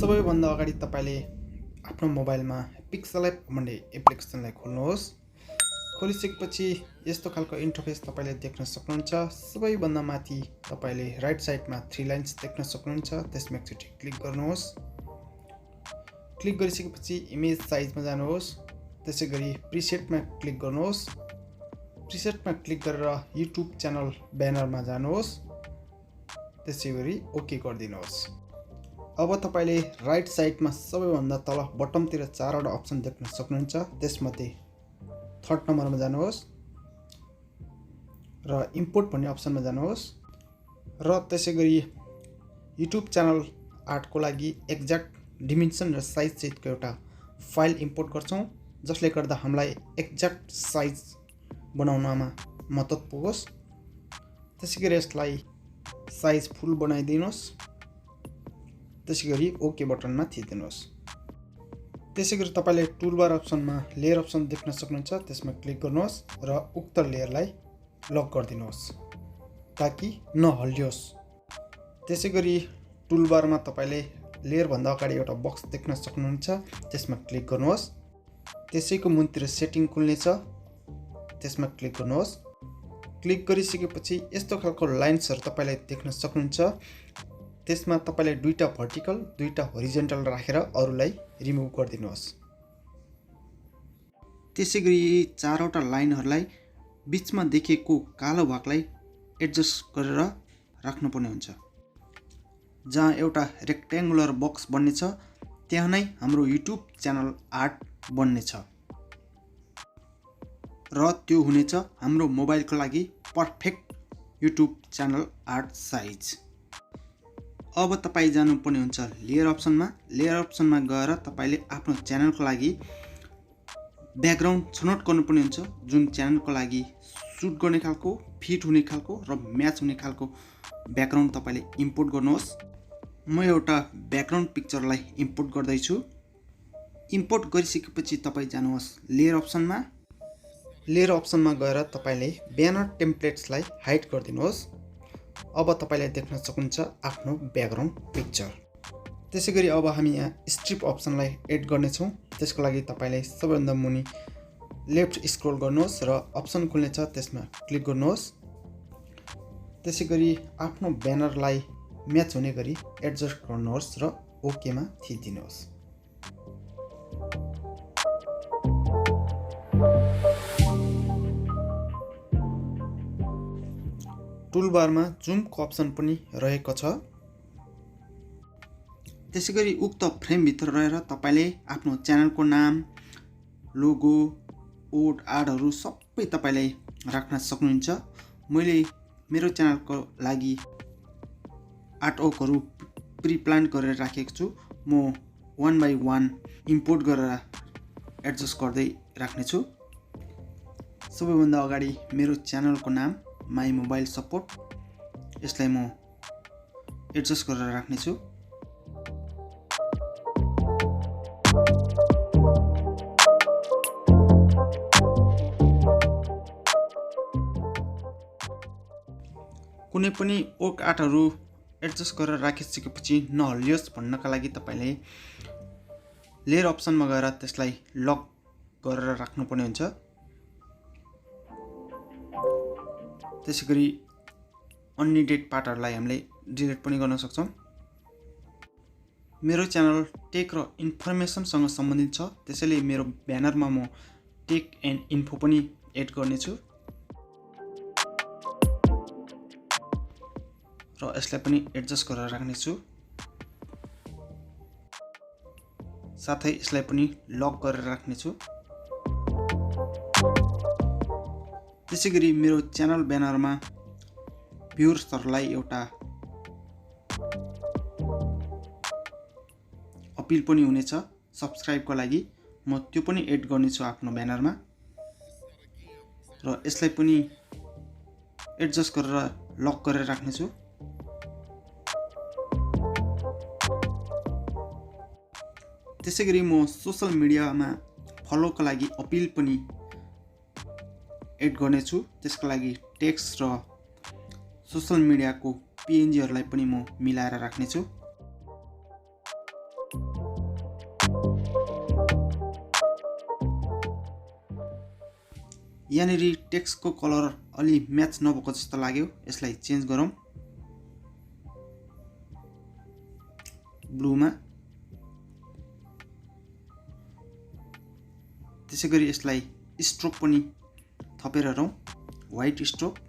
सबैभन्दा अगाडि तपाईले आफ्नो मोबाइलमा पिक्सल एप भन्ने एप्लिकेसनलाई खोल्नुहोस्। खोलिसकेपछि यस्तो खालको इन्टरफेस तपाईले देख्न सक्नुहुन्छ। सबैभन्दा माथि तपाईले राइट साइडमा 3 लाइन्स देख्न सक्नुहुन्छ। त्यसमा एकचोटि क्लिक गर्नुहोस्। क्लिक गरिसकेपछि इमेज साइजमा जानुहोस्। त्यसैगरी प्रिसेटमा क्लिक गर्नुहोस्। प्रिसेटमा क्लिक गरेर युट्युब च्यानल ब्यानरमा जानुहोस्। त्यसैगरी ओके गरिदिनुहोस्। अब तपाईले राइट साइडमा सबैभन्दा तल बटमतिर 4 वटा अप्सन देख्न सक्नुहुन्छ। त्यसमध्ये थर्ड नम्बरमा जानुहोस् र इम्पोर्ट भन्ने अप्सनमा जानुहोस् र त्यसैगरी युट्युब च्यानल आर्टको लागि एक्ज्याक्ट डिमेन्सन र साइज सहितको एउटा फाइल इम्पोर्ट गर्छौं, जसले गर्दा हामीलाई एक्ज्याक्ट साइज बनाउनमा मद्दत पुगोस्। त्यसैगरी यसलाई साइज फुल बनाइदिनुस्। त्यसैगरी ओके बटनमा थिच्दिनुस्। त्यसैगरी तपाईले टुलबार अप्सनमा लेयर अप्सन देख्न सक्नुहुन्छ। त्यसमा क्लिक गर्नुहोस् र उक्त लेयरलाई लक गरिदिनुहोस् ताकि नहल्लियोस्। त्यसैगरी टुलबारमा तपाईले लेयर भन्दा अगाडि एउटा बक्स देख्न सक्नुहुन्छ। त्यसमा क्लिक गर्नुहोस्। त्यसैको मुनितिर सेटिङ खुल्नेछ, त्यसमा क्लिक गर्नुहोस्। क्लिक गरिसकेपछि यस्तो खालको लाइन्सहरु तपाईले देख्न सक्नुहुन्छ। त्यसमा तपाईले दुईटा भर्टिकल दुईटा होरिजेन्टल राखेर अरुलाई रिमुभ गरिदिनुहोस्। त्यसैगरी 4 वटा लाइनहरुलाई बीचमा देखिएको कालो भागलाई एडजस्ट गरेर राख्नुपर्ने हुन्छ। जहाँ एउटा रेक्ट्याङ्गुलर बक्स बन्ने छ त्यहाँ नै हाम्रो युट्युब च्यानल आर्ट बन्ने छ र त्यो हुनेछ हाम्रो मोबाइलको लागि perfect YouTube channel art size. अब तपाई जानुपर्ने हुन्छ लेयर अप्सनमा। लेयर अप्सनमा गएर तपाईले आफ्नो च्यानलको लागि ब्याकग्राउन्ड छनौट गर्नुपर्ने हुन्छ, जुन च्यानलको लागि सुट गर्ने खालको, फिट हुने खालको र म्याच हुने खालको ब्याकग्राउन्ड तपाईले इम्पोर्ट गर्नुहोस्। म एउटा ब्याकग्राउन्ड पिक्चरलाई इम्पोर्ट गर्दै छु। इम्पोर्ट गरिसकेपछि तपाई जानुहोस् लेयर अप्सनमा। लेयर अप्सनमा गएर तपाईले ब्यानर टेम्प्लेट्सलाई हाइड गरिदिनुहोस्। अब तपाईले देख्न सक्नुहुन्छ आफ्नो ब्याकग्राउन्ड पिक्चर। त्यसैगरी अब हामी यहाँ स्ट्रिप अप्सनलाई एड गर्ने छौं। त्यसको लागि तपाईले सबैभन्दा मुनि लेफ्ट स्क्रोल गर्नुहोस् र अप्सन खुल्नेछ, त्यसमा क्लिक गर्नुहोस्। त्यसैगरी आफ्नो ब्यानरलाई म्याच हुने गरी एडजस्ट गर्नुहोस् र ओके मा थिच्दिनुहोस्। टुलबारमा जुमको अप्सन पनि रहेको छ। त्यसैगरी उक्त फ्रेम भित्र रहेर तपाईले आफ्नो च्यानलको नाम, लोगो, कोड, आडहरु सबै तपाईले राख्न सक्नुहुन्छ। मैले मेरो च्यानलको लागि आर्टवर्कहरु प्री प्लान गरेर राखेको छु। म 1 बाइ 1 इम्पोर्ट गरेर एडजस्ट गर्दै राख्ने छु। सबैभन्दा अगाडि मेरो च्यानलको नाम माई मोबाइल सपोर्ट, यसलाई म एडजस्ट गरेर राख्ने छु। कुनै पनि वर्क आर्टहरु एडजस्ट गरेर राखिसकेपछि नहल्लियोस् भन्नका लागि तपाईले लेयर अप्सनमा गएर त्यसलाई लक गरेर राख्नुपर्ने हुन्छ। त्यसैगरी अननिडेड पार्टहरुलाई हामीले डिलिट पनि गर्न सक्छौं। मेरो च्यानल टेक र इन्फर्मेसनसँग सम्बन्धित छ, त्यसैले मेरो ब्यानरमा म टेक एन्ड इन्फो पनि एड गर्ने छु र यसलाई पनि एडजस्ट गरेर राख्ने छु। साथै यसलाई पनि लक गरेर राख्ने छु। त्यसैगरी मेरो च्यानल ब्यानरमा भ्युअर्सहरुलाई एउटा अपिल पनि हुनेछ सब्स्क्राइबको लागि। म त्यो पनि एड गर्ने छु आफ्नो ब्यानरमा र यसलाई पनि एडजस्ट गरेर लक गरेर राख्ने छु। त्यसैगरी म सोशल मिडियामा फलोको लागि अपिल पनि एड गर्ने छु। त्यसको लागि टेक्स्ट र सोशल मिडियाको PNG हरुलाई पनि म मिलाएर राख्ने छु। यहाँनिर टेक्स्टको कलर अलि म्याच नभएको जस्तो लाग्यो, यसलाई चेन्ज गरौँ ब्लूमा। त्यसैगरी यसलाई स्ट्रोक पनि थपेर हेरौँ, व्हाइट स्ट्रोक।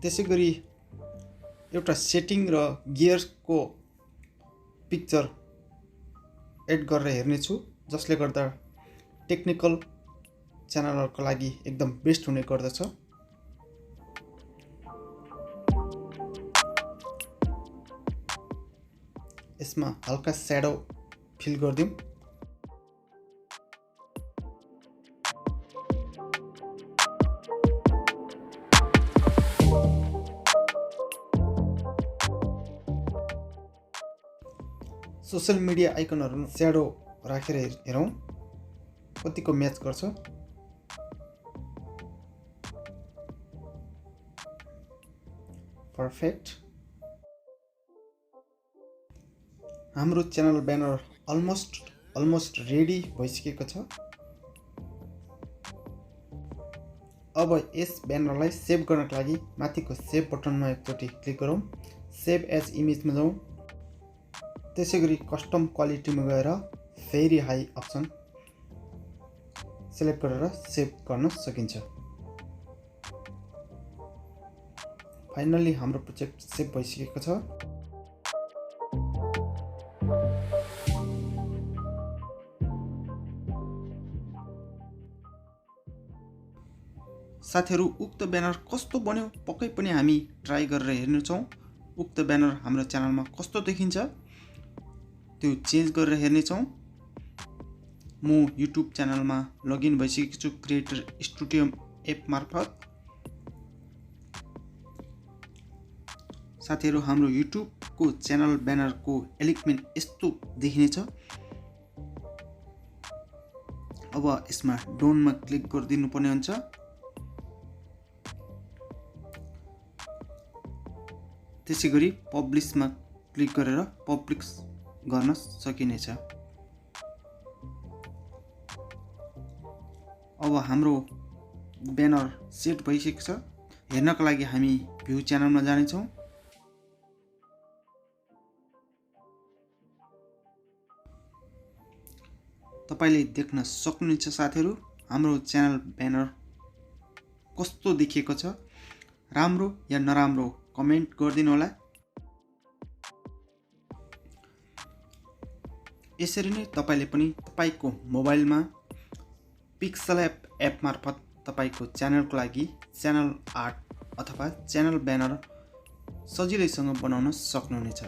त्यसैगरी एउटा सेटिङ र गियर्सको पिक्चर एड गरेर हेर्नेछु, जसले गर्दा टेक्निकल च्यानलहरुको लागि एकदम बेस्ट हुने गर्दछ। यसमा हल्का स्याडो फिल गर्दियौं। सोशल मिडिया आइकनहरु स्याडो राखेर हेरौं कतिको म्याच गर्छ। पर्फेक्ट। हाम्रो च्यानल ब्यानर अलमोस्ट रेडी भइसकेको छ। अब यस ब्यानरलाई सेभ गर्नको लागि माथिको सेभ बटनमा एकचोटि क्लिक गरौँ। सेभ एज इमेजमा जाउँ। त्यसैगरी कस्टम क्वालिटीमा गएर भेरी हाई अप्सन सिलेक्ट गरेर सेभ गर्न सकिन्छ। फाइनली हाम्रो प्रोजेक्ट सेभ भइसकेको छ। साथीहरु, उक्त ब्यानर कस्तो बन्यो पक्कै पनि हामी ट्राई गरेर हेर्नेछौँ। उक्त ब्यानर हाम्रो च्यानलमा कस्तो देखिन्छ त्यो चेन्ज गरेर हेर्नेछौँ। म युट्युब च्यानलमा लगइन भइसकेको छु क्रिएटर स्टुडियो एप मार्फत। साथीहरु, हाम्रो युट्युबको च्यानल ब्यानरको एलिमेन्ट यस्तो देखिनेछ। अब यसमा डोनमा क्लिक गरिदिनु पर्ने हुन्छ। त्यसैगरी पब्लिशमा क्लिक गरेर पब्लिश गर्न सकिनेछ। अब हाम्रो ब्यानर सेट भइसकेको छ। हेर्नको लागि हामी भ्यू च्यानलमा जानेछौँ। तपाईले देख्न सक्नुहुन्छ साथीहरु, हाम्रो च्यानल ब्यानर कस्तो देखिएको छ। राम्रो या नराम्रो कमेन्ट गरिदिनु होला। यसरी नै तपाईले पनि तपाईको मोबाइलमा पिक्सल एप मार्फत तपाईको च्यानलको लागि च्यानल आर्ट अथवा च्यानल ब्यानर सजिलैसँग बनाउन सक्नुहुनेछ।